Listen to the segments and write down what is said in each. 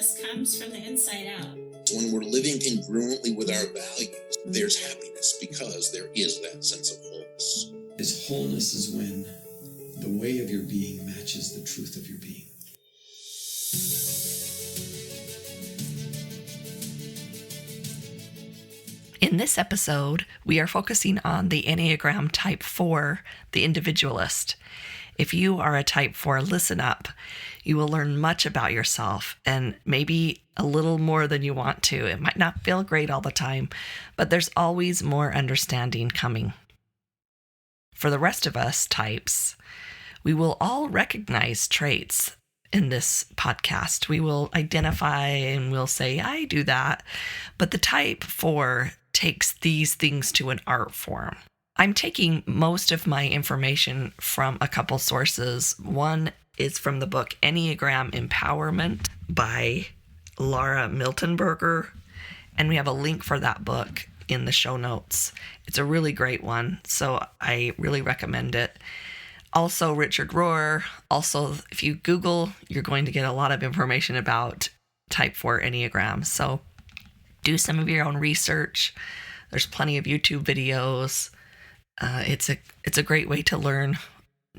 happiness comes from the inside out. When we're living congruently with our values, there's happiness because there is that sense of wholeness. Wholeness is when the way of your being matches the truth of your being. In this episode, we are focusing on the Enneagram Type 4, the Individualist. If you are a Type 4, listen up. You will learn much about yourself and maybe a little more than you want to. It might not feel great all the time, but there's always more understanding coming. For the rest of us types, we will all recognize traits in this podcast. We will identify and we'll say, I do that. But the Type 4 takes these things to an art form. I'm taking most of my information from a couple sources. One is from the book Enneagram Empowerment by Laura Miltenberger, and we have a link for that book in the show notes. It's a really great one, so I really recommend it. Also, Richard Rohr. Also, if you Google, you're going to get a lot of information about Type 4 Enneagram. So do some of your own research. There's plenty of YouTube videos. It's a great way to learn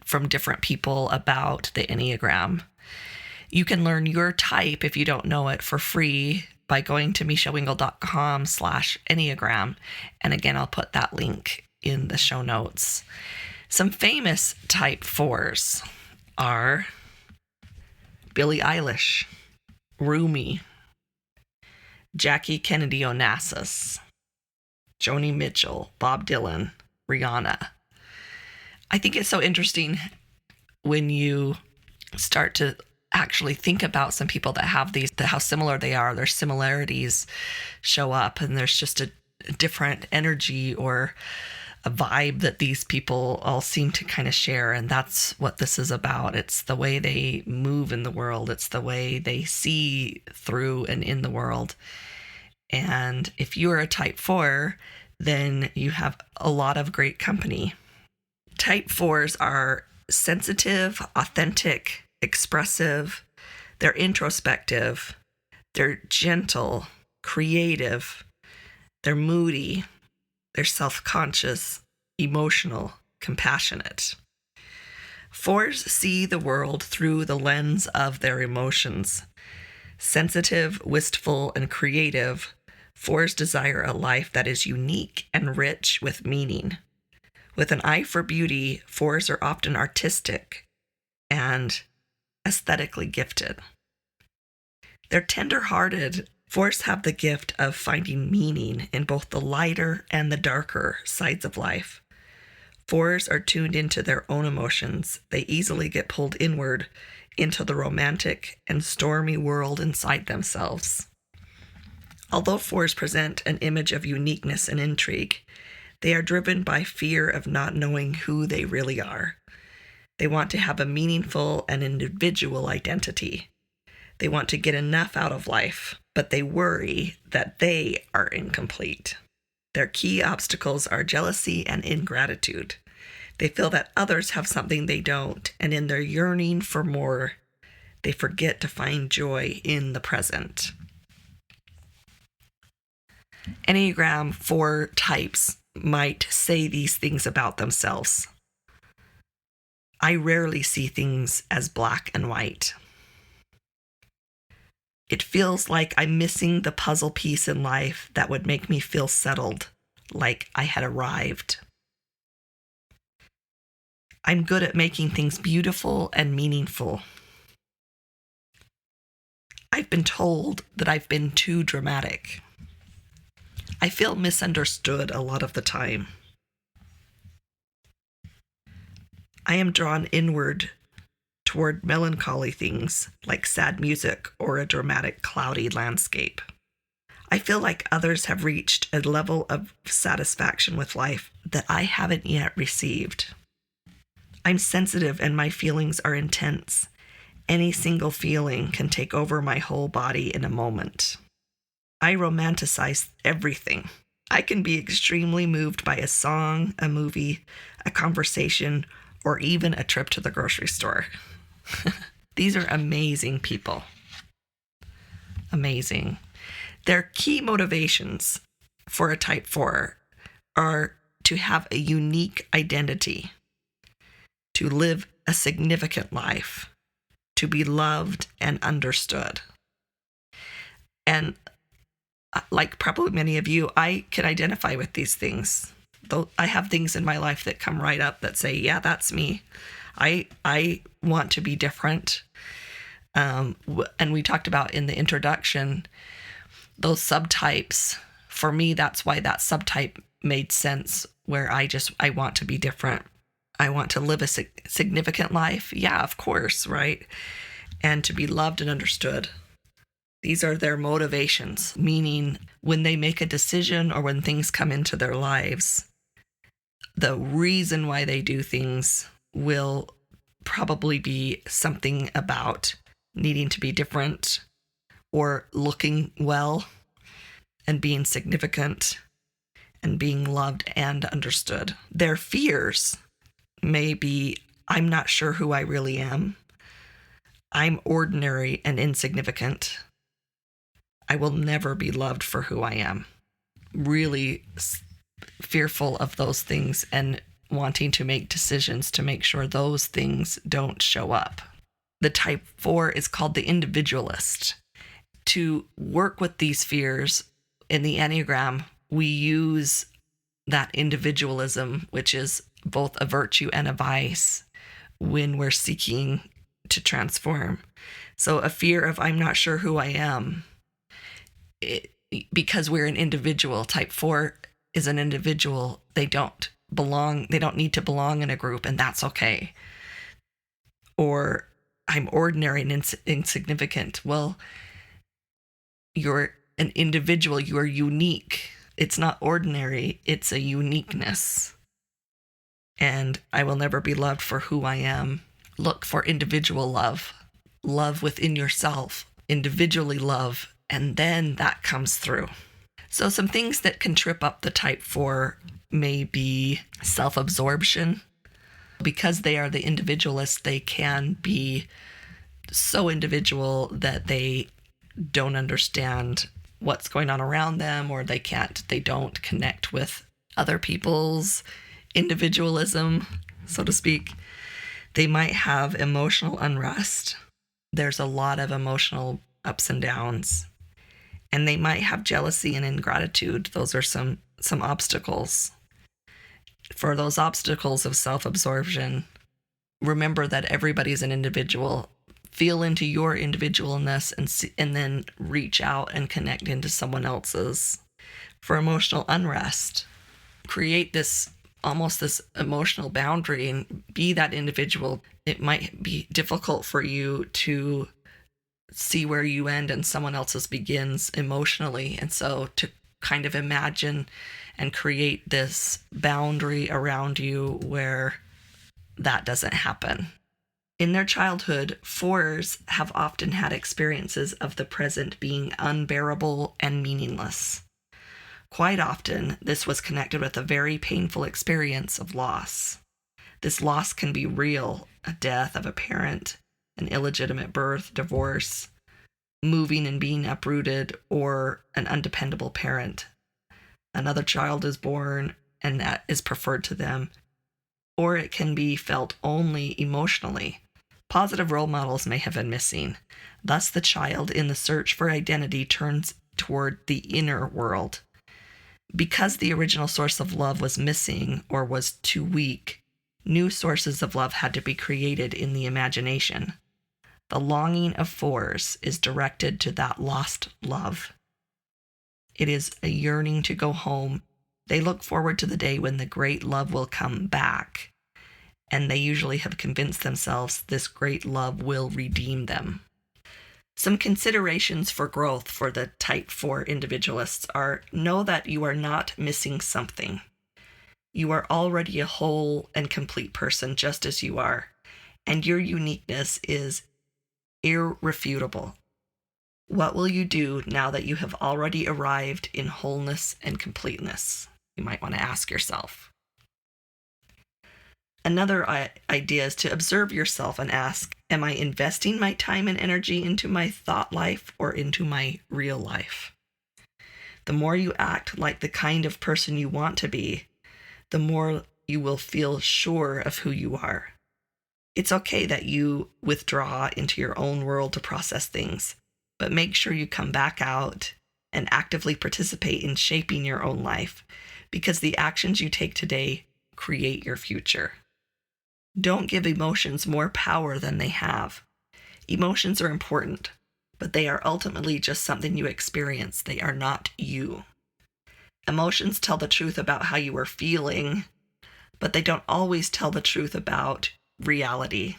from different people about the Enneagram. You can learn your type, if you don't know it, for free by going to michellewingle.com/Enneagram. And again, I'll put that link in the show notes. Some famous Type 4s are Billie Eilish, Rumi, Jackie Kennedy Onassis, Joni Mitchell, Bob Dylan, Rihanna. I think it's so interesting when you start to actually think about some people that have these, how similar they are. Their similarities show up, and there's just a different energy or a vibe that these people all seem to kind of share. And that's what this is about. It's the way they move in the world. It's the way they see through and in the world. And if you are a Type 4, then you have a lot of great company. Type 4s are sensitive, authentic, expressive. They're introspective. They're gentle, creative. They're moody. They're self-conscious, emotional, compassionate. 4s see the world through the lens of their emotions. Sensitive, wistful, and creative, 4s desire a life that is unique and rich with meaning. With an eye for beauty, 4s are often artistic and aesthetically gifted. They're tender-hearted. 4s have the gift of finding meaning in both the lighter and the darker sides of life. 4s are tuned into their own emotions. They easily get pulled inward into the romantic and stormy world inside themselves. Although 4s present an image of uniqueness and intrigue, they are driven by fear of not knowing who they really are. They want to have a meaningful and individual identity. They want to get enough out of life, but they worry that they are incomplete. Their key obstacles are jealousy and ingratitude. They feel that others have something they don't, and in their yearning for more, they forget to find joy in the present. Enneagram 4 types might say these things about themselves. I rarely see things as black and white. It feels like I'm missing the puzzle piece in life that would make me feel settled, like I had arrived. I'm good at making things beautiful and meaningful. I've been told that I've been too dramatic. I feel misunderstood a lot of the time. I am drawn inward toward melancholy things like sad music or a dramatic, cloudy landscape. I feel like others have reached a level of satisfaction with life that I haven't yet received. I'm sensitive and my feelings are intense. Any single feeling can take over my whole body in a moment. I romanticize everything. I can be extremely moved by a song, a movie, a conversation, or even a trip to the grocery store. These are amazing people. amazing. Their key motivations for a type 4 are to have a unique identity, to live a significant life, to be loved and understood. And like probably many of you, I can identify with these things. Though I have things in my life that come right up that say, yeah, that's me. I want to be different. And we talked about in the introduction, those subtypes. For me, that's why that subtype made sense, where I want to be different. I want to live a significant life. Yeah, of course, right? And to be loved and understood. These are their motivations, meaning when they make a decision or when things come into their lives, the reason why they do things will probably be something about needing to be different or looking well and being significant and being loved and understood. Their fears may be, I'm not sure who I really am. I'm ordinary and insignificant. I will never be loved for who I am. Really fearful of those things and wanting to make decisions to make sure those things don't show up. The type 4 is called the Individualist. To work with these fears in the Enneagram, we use that individualism, which is both a virtue and a vice, when we're seeking to transform. So a fear of I'm not sure who I am, because we're an individual. Type 4 is an individual. They don't need to belong in a group, and that's okay. Or I'm ordinary and insignificant. Well, you're an individual. You are unique. It's not ordinary. It's a uniqueness. And I will never be loved for who I am. Look for individual love. Love within yourself. Individually love. And then that comes through. So some things that can trip up the type 4 may be self-absorption. Because they are the individualist, they can be so individual that they don't understand what's going on around them, or they don't connect with other people's individualism, so to speak. They might have emotional unrest. There's a lot of emotional ups and downs. And they might have jealousy and ingratitude. Those are some obstacles. For those obstacles of self-absorption, remember that everybody's an individual. Feel into your individualness and then reach out and connect into someone else's. For emotional unrest, create this emotional boundary and be that individual. It might be difficult for you to see where you end and someone else's begins emotionally. And so to kind of imagine and create this boundary around you where that doesn't happen. In their childhood, 4s have often had experiences of the present being unbearable and meaningless. Quite often, this was connected with a very painful experience of loss. This loss can be real, a death of a parent, an illegitimate birth, divorce, moving and being uprooted, or an undependable parent. Another child is born and that is preferred to them. Or it can be felt only emotionally. Positive role models may have been missing. Thus, the child in the search for identity turns toward the inner world. Because the original source of love was missing or was too weak, new sources of love had to be created in the imagination. The longing of 4s is directed to that lost love. It is a yearning to go home. They look forward to the day when the great love will come back, and they usually have convinced themselves this great love will redeem them. Some considerations for growth for the type 4 individualists are: know that you are not missing something. You are already a whole and complete person just as you are, and your uniqueness is irrefutable. What will you do now that you have already arrived in wholeness and completeness? You might want to ask yourself. Another idea is to observe yourself and ask, am I investing my time and energy into my thought life or into my real life? The more you act like the kind of person you want to be, the more you will feel sure of who you are. It's okay that you withdraw into your own world to process things, but make sure you come back out and actively participate in shaping your own life, because the actions you take today create your future. Don't give emotions more power than they have. Emotions are important, but they are ultimately just something you experience. They are not you. Emotions tell the truth about how you are feeling, but they don't always tell the truth about reality.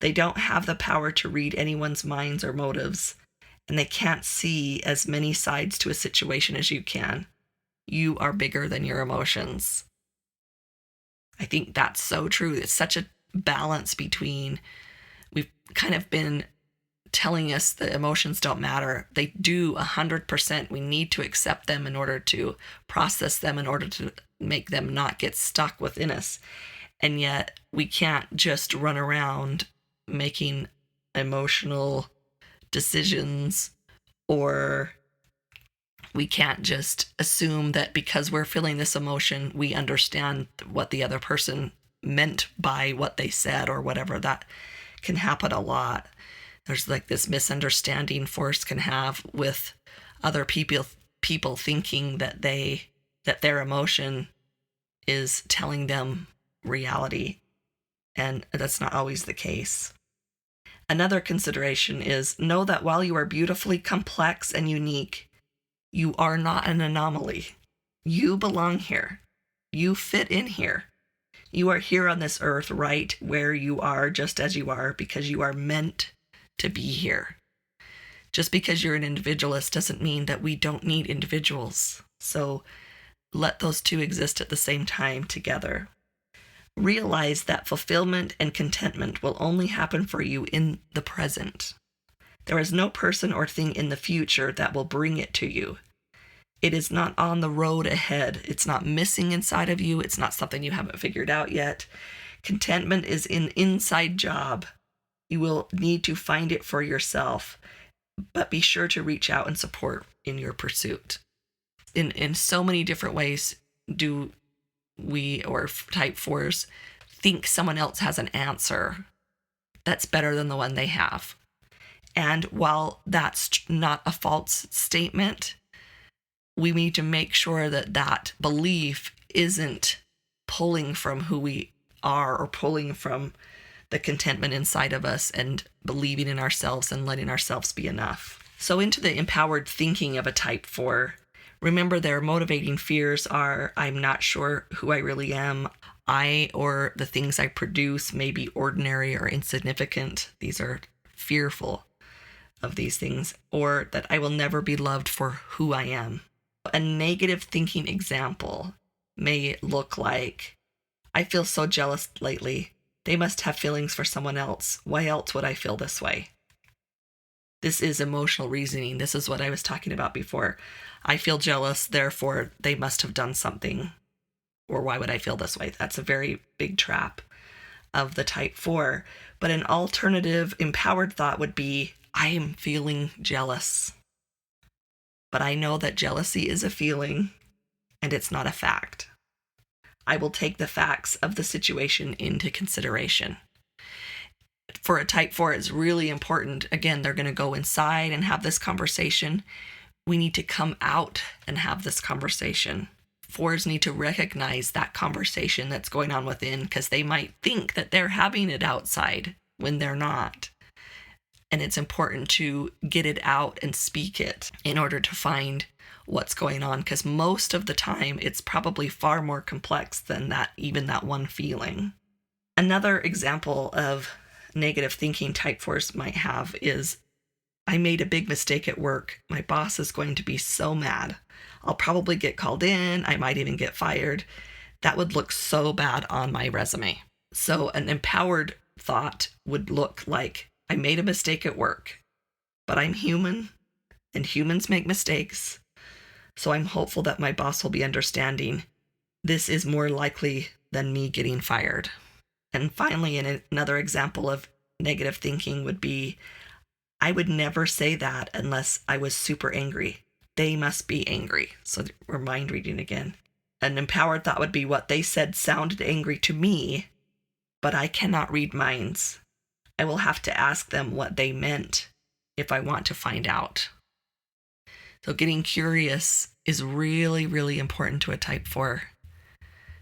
They don't have the power to read anyone's minds or motives, and they can't see as many sides to a situation as you can. You are bigger than your emotions. I think that's so true. It's such a balance between, we've kind of been telling us that emotions don't matter. They do 100%. We need to accept them in order to process them, in order to make them not get stuck within us. And yet we can't just run around making emotional decisions, or we can't just assume that because we're feeling this emotion, we understand what the other person meant by what they said or whatever. That can happen a lot. There's like this misunderstanding force can have with other people thinking that their emotion is telling them reality, and that's not always the case. Another consideration is, know that while you are beautifully complex and unique, you are not an anomaly. You belong here. You fit in here. You are here on this earth right where you are, just as you are, because you are meant to be here. Just because you're an individualist doesn't mean that we don't need individuals. So let those two exist at the same time together. Realize that fulfillment and contentment will only happen for you in the present. There is no person or thing in the future that will bring it to you. It is not on the road ahead. It's not missing inside of you. It's not something you haven't figured out yet. Contentment is an inside job. You will need to find it for yourself, but be sure to reach out and support in your pursuit. In so many different ways do we, or type 4s, think someone else has an answer that's better than the one they have. And while that's not a false statement, we need to make sure that that belief isn't pulling from who we are, or pulling from the contentment inside of us and believing in ourselves and letting ourselves be enough. So into the empowered thinking of a type 4, remember their motivating fears are, I'm not sure who I really am. I or the things I produce may be ordinary or insignificant. These are fearful of these things. Or that I will never be loved for who I am. A negative thinking example may look like, I feel so jealous lately. They must have feelings for someone else. Why else would I feel this way? This is emotional reasoning. This is what I was talking about before. I feel jealous, therefore they must have done something. Or why would I feel this way? That's a very big trap of the type 4. But an alternative empowered thought would be, I am feeling jealous. But I know that jealousy is a feeling and it's not a fact. I will take the facts of the situation into consideration. For a type 4, it's really important. Again, they're going to go inside and have this conversation. We need to come out and have this conversation. 4s need to recognize that conversation that's going on within, because they might think that they're having it outside when they're not. And it's important to get it out and speak it in order to find what's going on, because most of the time it's probably far more complex than that, even that one feeling. Another example of negative thinking type 4s might have is, I made a big mistake at work. My boss is going to be so mad. I'll probably get called in. I might even get fired. That would look so bad on my resume. So an empowered thought would look like, I made a mistake at work, but I'm human and humans make mistakes. So I'm hopeful that my boss will be understanding. This is more likely than me getting fired. And finally, another example of negative thinking would be, I would never say that unless I was super angry. They must be angry. So we're mind reading again. An empowered thought would be, what they said sounded angry to me, but I cannot read minds. I will have to ask them what they meant if I want to find out. So getting curious is really, really important to a type 4.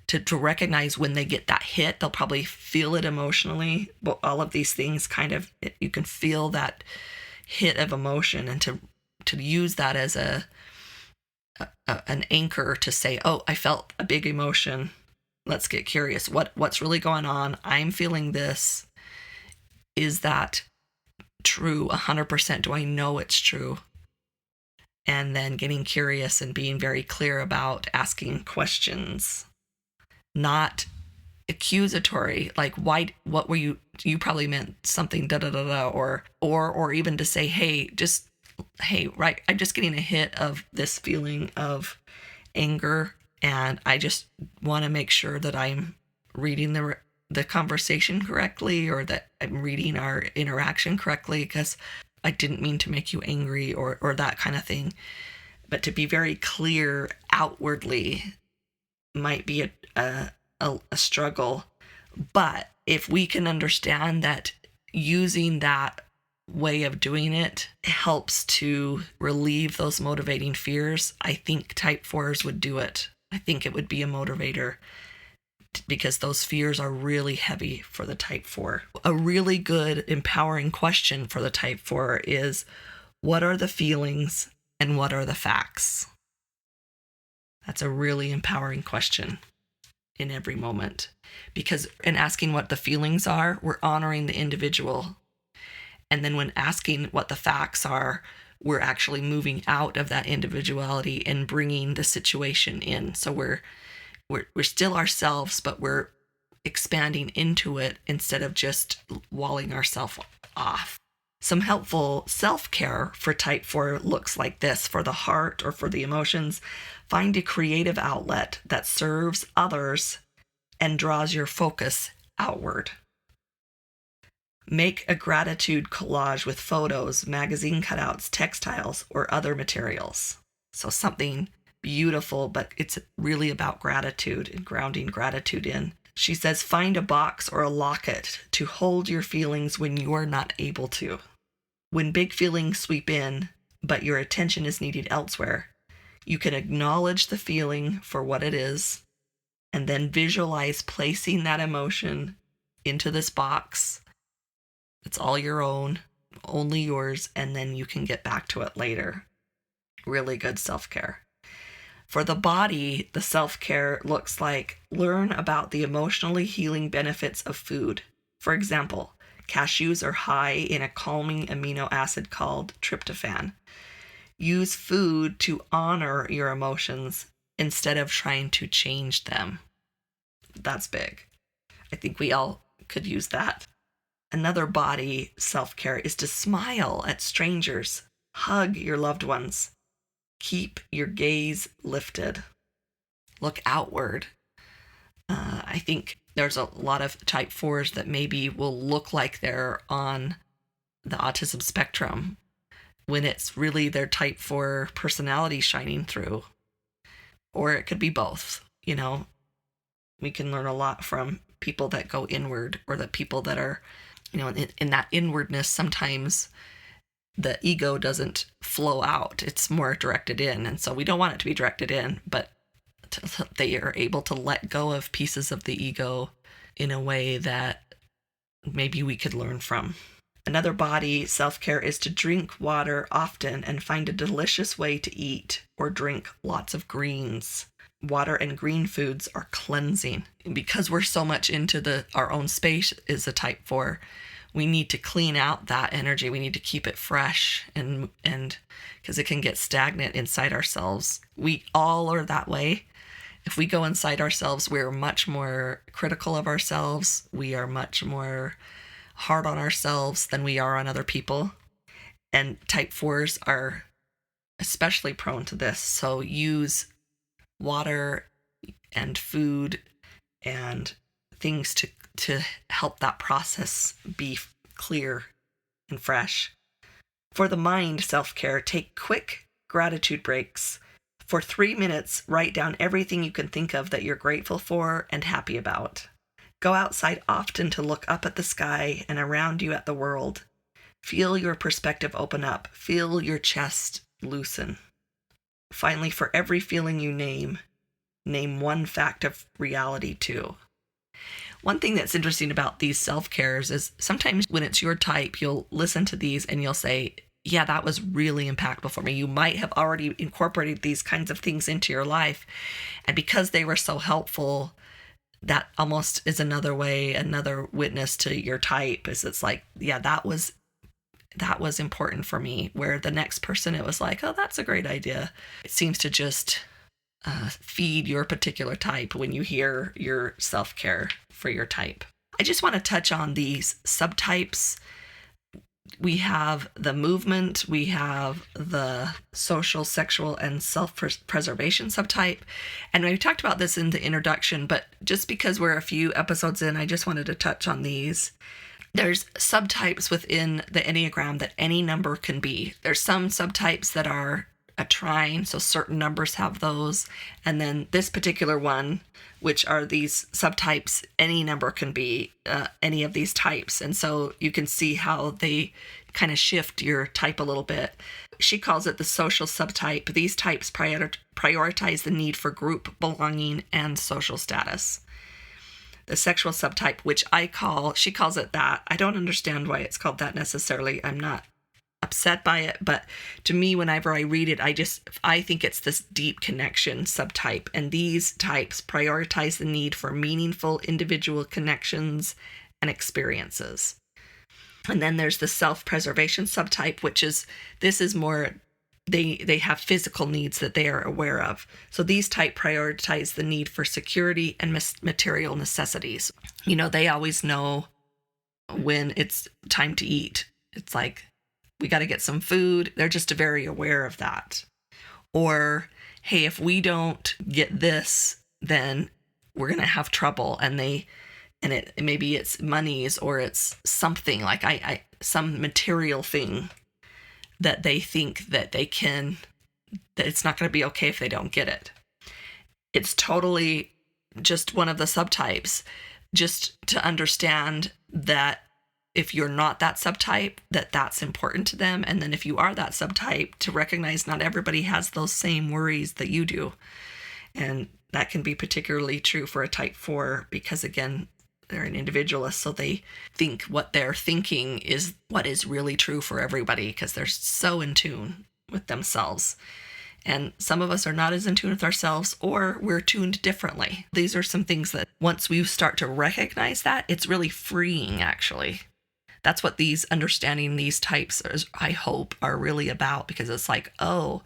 To recognize when they get that hit, they'll probably feel it emotionally. But all of these things you can feel that hit of emotion, and to use that as an anchor to say, oh, I felt a big emotion. Let's get curious. What's really going on? I'm feeling this. Is that true 100%? Do I know it's true? And then getting curious and being very clear about asking questions, not accusatory, like, why, what were you probably meant something, or even to say, hey, right, I'm just getting a hit of this feeling of anger, and I just want to make sure that I'm reading the conversation correctly, or that I'm reading our interaction correctly, because I didn't mean to make you angry, or that kind of thing. But to be very clear outwardly might be a struggle. But if we can understand that using that way of doing it helps to relieve those motivating fears, I think type 4s would do it. I think it would be a motivator, because those fears are really heavy for the type 4. A really good empowering question for the type 4 is, what are the feelings and what are the facts? That's a really empowering question in every moment, because in asking what the feelings are, we're honoring the individual. And then when asking what the facts are, we're actually moving out of that individuality and bringing the situation in. So we're still ourselves, but we're expanding into it instead of just walling ourselves off. Some helpful self-care for type 4 looks like this. For the heart or for the emotions, find a creative outlet that serves others and draws your focus outward. Make a gratitude collage with photos, magazine cutouts, textiles, or other materials. So something beautiful, but it's really about gratitude and grounding gratitude in. She says, find a box or a locket to hold your feelings when you are not able to. When big feelings sweep in, but your attention is needed elsewhere, you can acknowledge the feeling for what it is, and then visualize placing that emotion into this box. It's all your own, only yours, and then you can get back to it later. Really good self-care. For the body, the self-care looks like learn about the emotionally healing benefits of food. For example, cashews are high in a calming amino acid called tryptophan. Use food to honor your emotions instead of trying to change them. That's big. I think we all could use that. Another body self-care is to smile at strangers, hug your loved ones, keep your gaze lifted, look outward. I think there's a lot of type 4s that maybe will look like they're on the autism spectrum when it's really their type 4 personality shining through. Or it could be both. We can learn a lot from people that go inward, or the people that are, in that inwardness, sometimes the ego doesn't flow out. It's more directed in. And so we don't want it to be directed in, but they are able to let go of pieces of the ego in a way that maybe we could learn from. Another body self-care is to drink water often and find a delicious way to eat or drink lots of greens. Water and green foods are cleansing. Because we're so much into our own space as a type 4, we need to clean out that energy. We need to keep it fresh, and because it can get stagnant inside ourselves. We all are that way. If we go inside ourselves, we're much more critical of ourselves. We are much more hard on ourselves than we are on other people. And type 4s are especially prone to this. So use water and food and things to help that process be clear and fresh. For the mind, self-care, take quick gratitude breaks. For 3 minutes, write down everything you can think of that you're grateful for and happy about. Go outside often to look up at the sky and around you at the world. Feel your perspective open up. Feel your chest loosen. Finally, for every feeling you name one fact of reality too. One thing that's interesting about these self-cares is sometimes when it's your type, you'll listen to these and you'll say, yeah, that was really impactful for me. You might have already incorporated these kinds of things into your life. And because they were so helpful, that almost is another witness to your type. Is it's like, yeah, that was important for me. Where the next person, it was like, oh, that's a great idea. It seems to just feed your particular type when you hear your self-care for your type. I just want to touch on these subtypes. We have the movement, we have the social, sexual, and self-preservation subtype. And we talked about this in the introduction, but just because we're a few episodes in, I just wanted to touch on these. There's subtypes within the Enneagram that any number can be. There's some subtypes that are a trine, so certain numbers have those. And then this particular one, which are these subtypes, any number can be any of these types. And so you can see how they kind of shift your type a little bit. She calls it the social subtype. These types prioritize the need for group belonging and social status. The sexual subtype, which she calls it that. I don't understand why it's called that necessarily. I'm not upset by it, but to me, whenever I read it, I think it's this deep connection subtype, and these types prioritize the need for meaningful individual connections and experiences. And then there's the self-preservation subtype, this is more, they have physical needs that they are aware of. So these type prioritize the need for security and material necessities. They always know when it's time to eat. It's like, we got to get some food. They're just very aware of that. Or, hey, if we don't get this, then we're going to have trouble. And maybe it's monies or it's something like some material thing that they think that that it's not going to be okay if they don't get it. It's totally just one of the subtypes, just to understand that if you're not that subtype, that's important to them. And then if you are that subtype, to recognize not everybody has those same worries that you do. And that can be particularly true for a type 4 because, again, they're an individualist. So they think what they're thinking is what is really true for everybody because they're so in tune with themselves. And some of us are not as in tune with ourselves, or we're tuned differently. These are some things that once we start to recognize that, it's really freeing, actually. That's what understanding these types, I hope, are really about, because it's like, oh,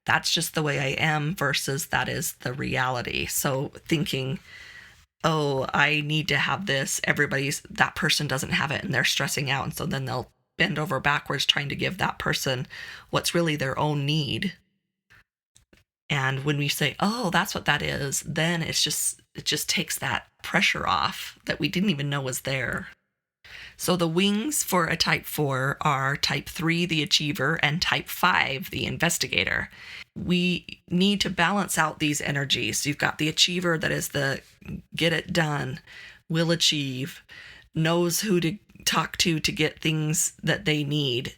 that's just the way I am versus that is the reality. So thinking, oh, I need to have this. That person doesn't have it and they're stressing out. And so then they'll bend over backwards trying to give that person what's really their own need. And when we say, oh, that's what that is, then it just takes that pressure off that we didn't even know was there. So the wings for a type 4 are type 3, the achiever, and type 5, the investigator. We need to balance out these energies. You've got the achiever that is the get it done, will achieve, knows who to talk to get things that they need.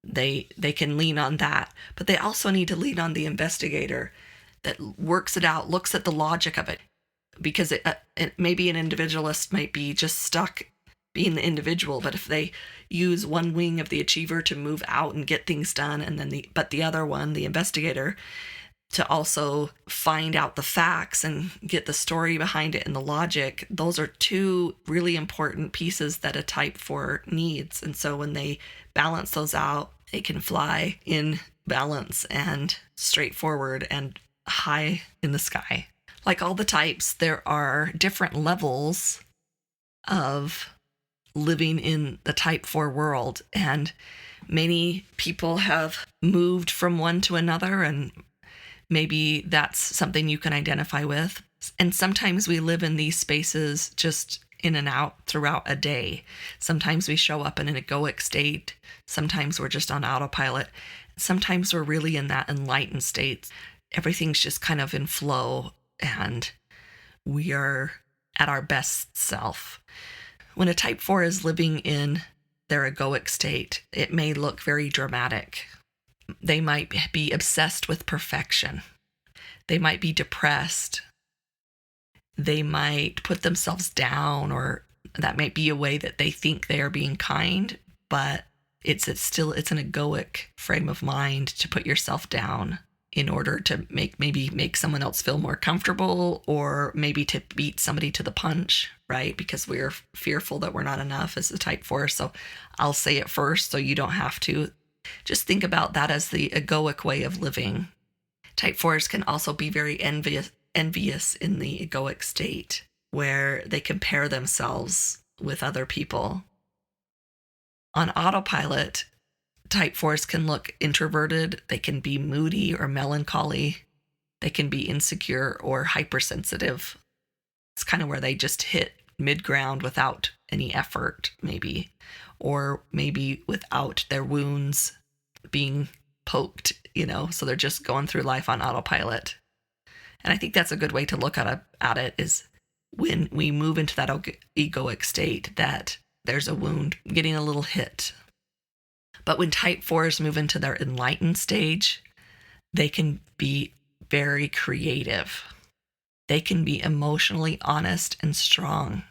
They can lean on that, but they also need to lean on the investigator that works it out, looks at the logic of it, because it maybe an individualist might be just stuck being the individual, but if they use one wing of the achiever to move out and get things done, and then the other one, the investigator, to also find out the facts and get the story behind it and the logic, those are two really important pieces that a type 4 needs. And so when they balance those out, they can fly in balance and straightforward and high in the sky. Like all the types, there are different levels of living in the type 4 world, and many people have moved from one to another, and maybe that's something you can identify with. And sometimes we live in these spaces just in and out throughout a day. Sometimes we show up in an egoic state. Sometimes we're just on autopilot. Sometimes we're really in that enlightened state. Everything's just kind of in flow and we are at our best self. When a type 4 is living in their egoic state, it may look very dramatic. They might be obsessed with perfection. They might be depressed. They might put themselves down, or that might be a way that they think they are being kind, but it's an egoic frame of mind to put yourself down in order to make someone else feel more comfortable, or maybe to beat somebody to the punch, right? Because we're fearful that we're not enough as a type 4. So I'll say it first so you don't have to. Just think about that as the egoic way of living. Type 4s can also be very envious in the egoic state, where they compare themselves with other people. On autopilot, type 4s can look introverted, they can be moody or melancholy, they can be insecure or hypersensitive. It's kind of where they just hit mid-ground without any effort, maybe, or maybe without their wounds being poked, so they're just going through life on autopilot. And I think that's a good way to look at it is when we move into that egoic state, that there's a wound getting a little hit. But when type 4s move into their enlightened stage, they can be very creative. They can be emotionally honest and strong.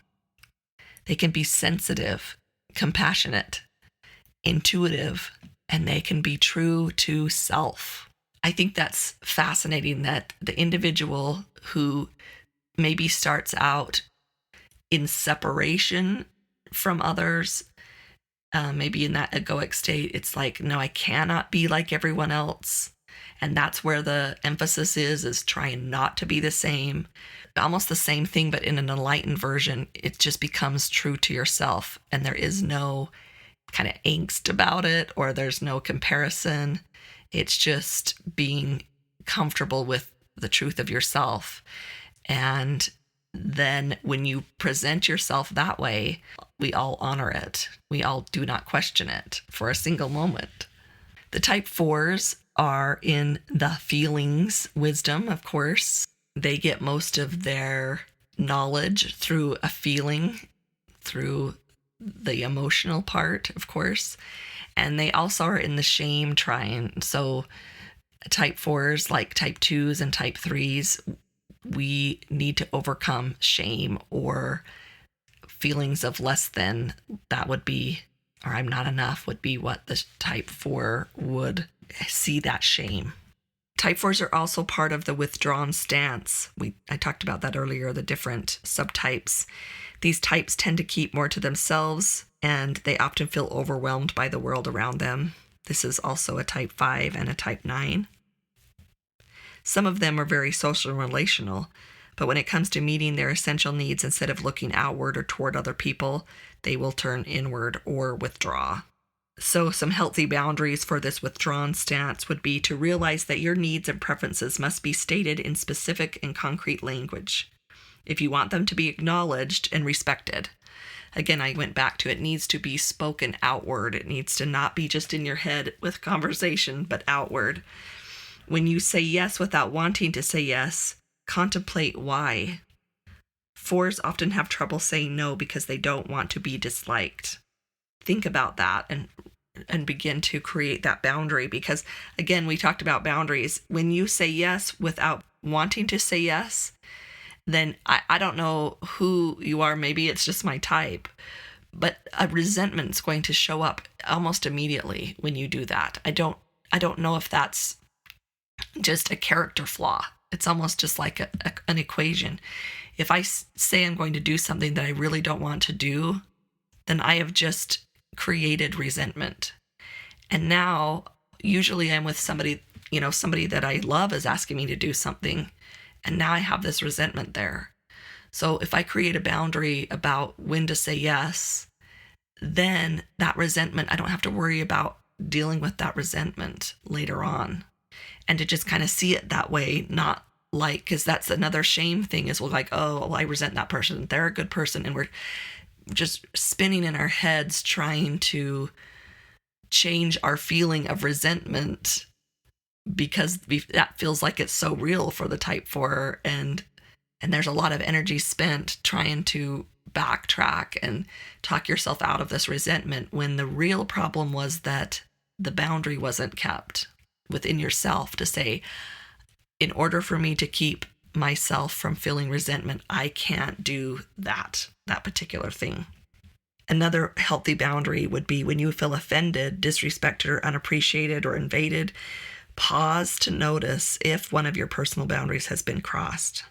They can be sensitive, compassionate, intuitive, and they can be true to self. I think that's fascinating that the individual who maybe starts out in separation from others, maybe in that egoic state, it's like, no, I cannot be like everyone else. And that's where the emphasis is trying not to be the same. Almost the same thing, but in an enlightened version, it just becomes true to yourself. And there is no kind of angst about it, or there's no comparison. It's just being comfortable with the truth of yourself. And then when you present yourself that way, we all honor it. We all do not question it for a single moment. The type 4s are in the feelings wisdom, of course. They get most of their knowledge through a feeling, through the emotional part, of course. And they also are in the shame trine. So type 4s, like type 2s and type 3s, we need to overcome shame or feelings of less than. That would be, or I'm not enough, would be what the type 4 would see, that shame. Type 4s are also part of the withdrawn stance. I talked about that earlier, the different subtypes. These types tend to keep more to themselves, and they often feel overwhelmed by the world around them. This is also a type 5 and a type 9. Some of them are very social and relational, but when it comes to meeting their essential needs, instead of looking outward or toward other people, they will turn inward or withdraw. So some healthy boundaries for this withdrawn stance would be to realize that your needs and preferences must be stated in specific and concrete language if you want them to be acknowledged and respected. Again, I went back to it needs to be spoken outward. It needs to not be just in your head with conversation, but outward. When you say yes without wanting to say yes, contemplate why. 4s often have trouble saying no because they don't want to be disliked. Think about that and begin to create that boundary, because again, we talked about boundaries. When you say yes without wanting to say yes, then I don't know who you are. Maybe it's just my type, but a resentment's going to show up almost immediately when you do that. I don't know if that's just a character flaw. It's almost just like an equation. If I say I'm going to do something that I really don't want to do, then I have just created resentment. And now, usually I'm with somebody that I love is asking me to do something, and now I have this resentment there. So if I create a boundary about when to say yes, then that resentment, I don't have to worry about dealing with that resentment later on. And to just kind of see it that way, not like, because that's another shame thing, is we're like, oh, well, I resent that person, they're a good person, and we're just spinning in our heads trying to change our feeling of resentment because that feels like it's so real for the type 4, and there's a lot of energy spent trying to backtrack and talk yourself out of this resentment, when the real problem was that the boundary wasn't kept within yourself to say, in order for me to keep myself from feeling resentment, I can't do that particular thing. Another healthy boundary would be when you feel offended, disrespected, or unappreciated or invaded, pause to notice if one of your personal boundaries has been crossed.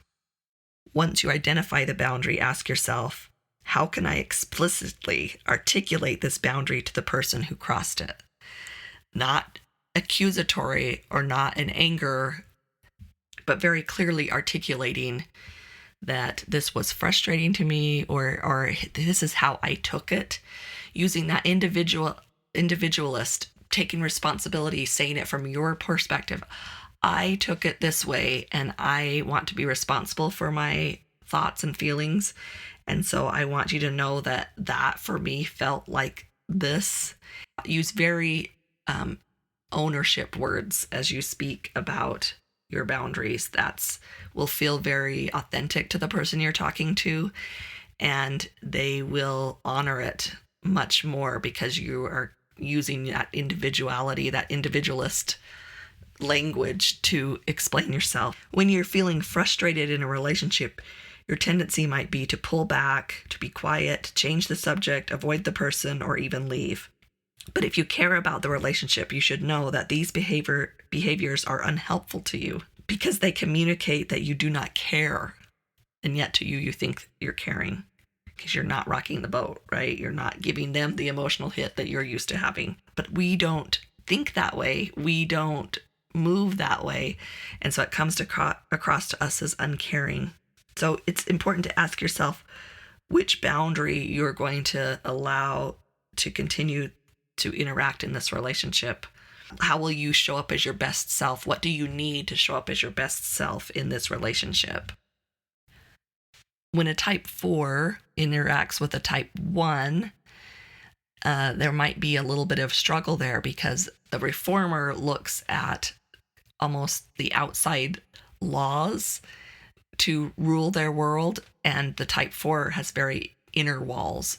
Once you identify the boundary, ask yourself, how can I explicitly articulate this boundary to the person who crossed it? Not accusatory or not in anger, but very clearly articulating that this was frustrating to me, or this is how I took it, using that individualist, taking responsibility, saying it from your perspective. I took it this way, and I want to be responsible for my thoughts and feelings, and so I want you to know that for me felt like this. Use very ownership words as you speak about your boundaries. That's will feel very authentic to the person you're talking to, and they will honor it much more because you are using that individuality, that individualist language to explain yourself. When you're feeling frustrated in a relationship, your tendency might be to pull back, to be quiet, change the subject, avoid the person, or even leave. But if you care about the relationship, you should know that these behaviors are unhelpful to you because they communicate that you do not care. And yet to you think you're caring because you're not rocking the boat, right? You're not giving them the emotional hit that you're used to having. But we don't think that way. We don't move that way. And so it comes across to us as uncaring. So it's important to ask yourself which boundary you're going to allow to continue to interact in this relationship. How will you show up as your best self? What do you need to show up as your best self in this relationship? When a type 4 interacts with a type 1, there might be a little bit of struggle there because the reformer looks at almost the outside laws to rule their world, and the type 4 has very inner laws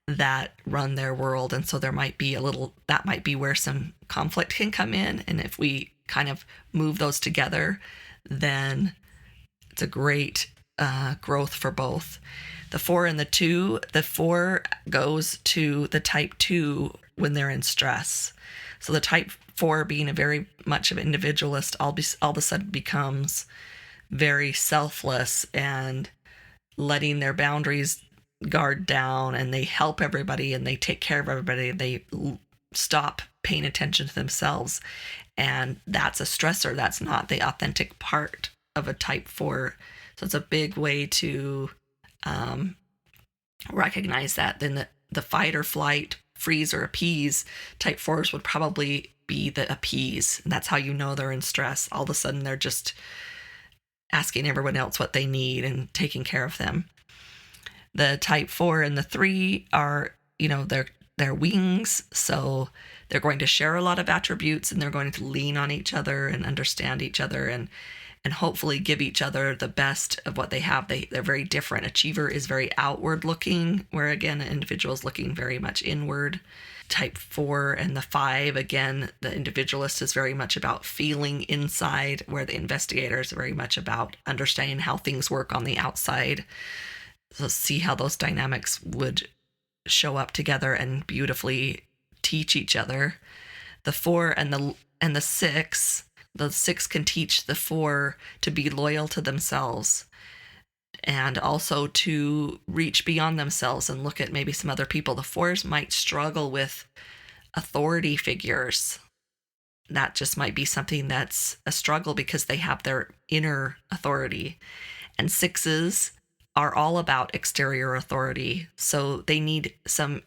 that run their world. And so there might be that might be where some conflict can come in. And if we kind of move those together, then it's a great growth for both. The 4 and the 2, the 4 goes to the type 2 when they're in stress. So the type 4, being a very much of an individualist, all of a sudden becomes very selfless and letting their boundaries guard down, and they help everybody and they take care of everybody. They stop paying attention to themselves, and that's a stressor. That's not the authentic part of a type 4. So it's a big way to recognize that. Then the fight or flight, freeze or appease, type 4s would probably be the appease. And that's how you know they're in stress. All of a sudden they're just asking everyone else what they need and taking care of them. The type 4 and the 3 are, they're wings. So they're going to share a lot of attributes, and they're going to lean on each other and understand each other and hopefully give each other the best of what they have. They're very different. Achiever is very outward looking, where again, an individual is looking very much inward. Type 4 and the 5, again, the individualist is very much about feeling inside, where the investigator is very much about understanding how things work on the outside. So see how those dynamics would show up together and beautifully teach each other. The 4 and the 6, the 6 can teach the 4 to be loyal to themselves and also to reach beyond themselves and look at maybe some other people. The 4s might struggle with authority figures. That just might be something that's a struggle because they have their inner authority. And 6s are all about exterior authority. So they need some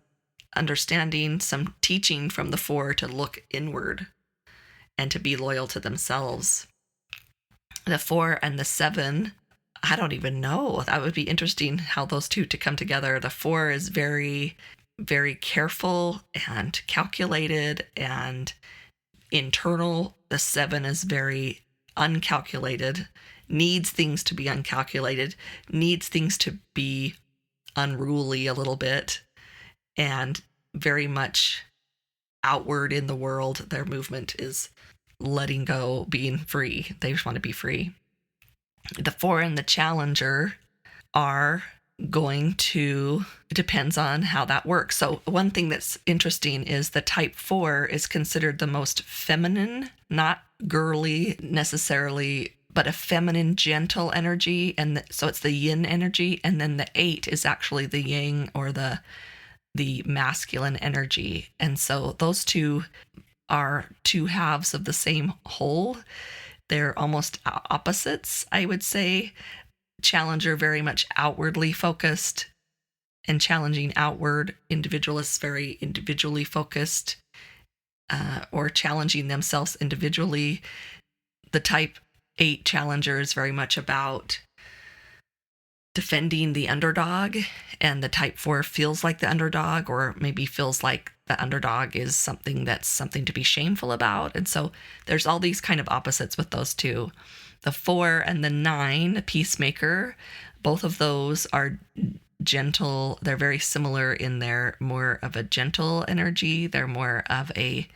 understanding, some teaching from the 4 to look inward and to be loyal to themselves. The 4 and the 7, I don't even know. That would be interesting how those two to come together. The 4 is very, very careful and calculated and internal. The 7 is very uncalculated, needs things to be uncalculated, needs things to be unruly a little bit, and very much outward in the world. Their movement is letting go, being free. They just want to be free. The 4 and the Challenger are going to, it depends on how that works. So one thing that's interesting is the type 4 is considered the most feminine, not girly necessarily, but a feminine, gentle energy. And so it's the yin energy. And then the 8 is actually the yang, or the masculine energy. And so those two are two halves of the same whole. They're almost opposites, I would say. Challenger very much outwardly focused, and challenging outward. Individualists very individually focused, or challenging themselves individually. The type 8 Challenger is very much about defending the underdog, and the type 4 feels like the underdog, or maybe feels like the underdog is something to be shameful about. And so there's all these kind of opposites with those two. The 4 and the 9, the Peacemaker, both of those are gentle. They're very similar in their more of a gentle energy. They're more of a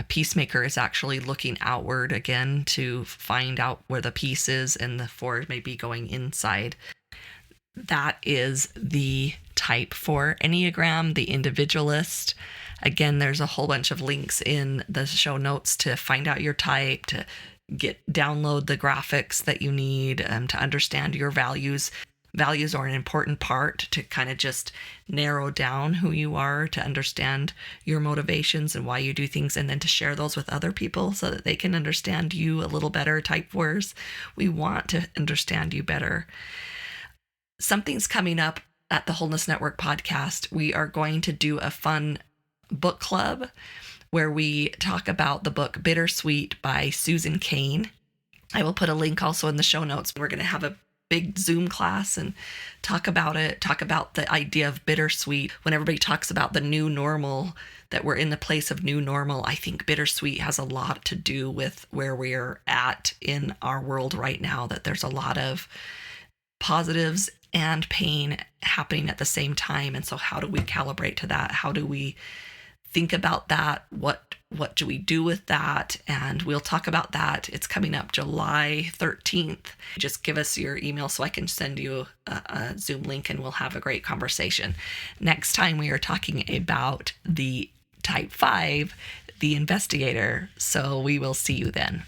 Peacemaker is actually looking outward again to find out where the peace is, and the 4 may be going inside. That is the type 4 Enneagram, the Individualist. Again, there's a whole bunch of links in the show notes to find out your type, to download the graphics that you need to understand your values. Values are an important part to kind of just narrow down who you are, to understand your motivations and why you do things, and then to share those with other people so that they can understand you a little better. Type 4s, we want to understand you better. Something's coming up at the Wholeness Network podcast. We are going to do a fun book club where we talk about the book Bittersweet by Susan Cain. I will put a link also in the show notes. We're going to have a big Zoom class and talk about it, talk about the idea of bittersweet. When everybody talks about the new normal, that we're in the place of new normal, I think bittersweet has a lot to do with where we're at in our world right now, that there's a lot of positives and pain happening at the same time. And so how do we calibrate to that? How do we think about that? What do we do with that? And we'll talk about that. It's coming up July 13th. Just give us your email so I can send you a Zoom link, and we'll have a great conversation. Next time we are talking about the type 5, the investigator. So we will see you then.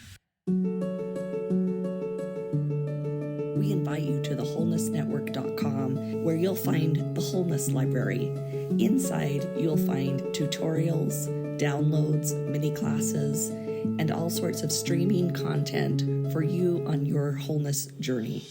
We invite you to thewholenessnetwork.com, where you'll find the Wholeness Library. Inside, you'll find tutorials, downloads, mini classes, and all sorts of streaming content for you on your wholeness journey.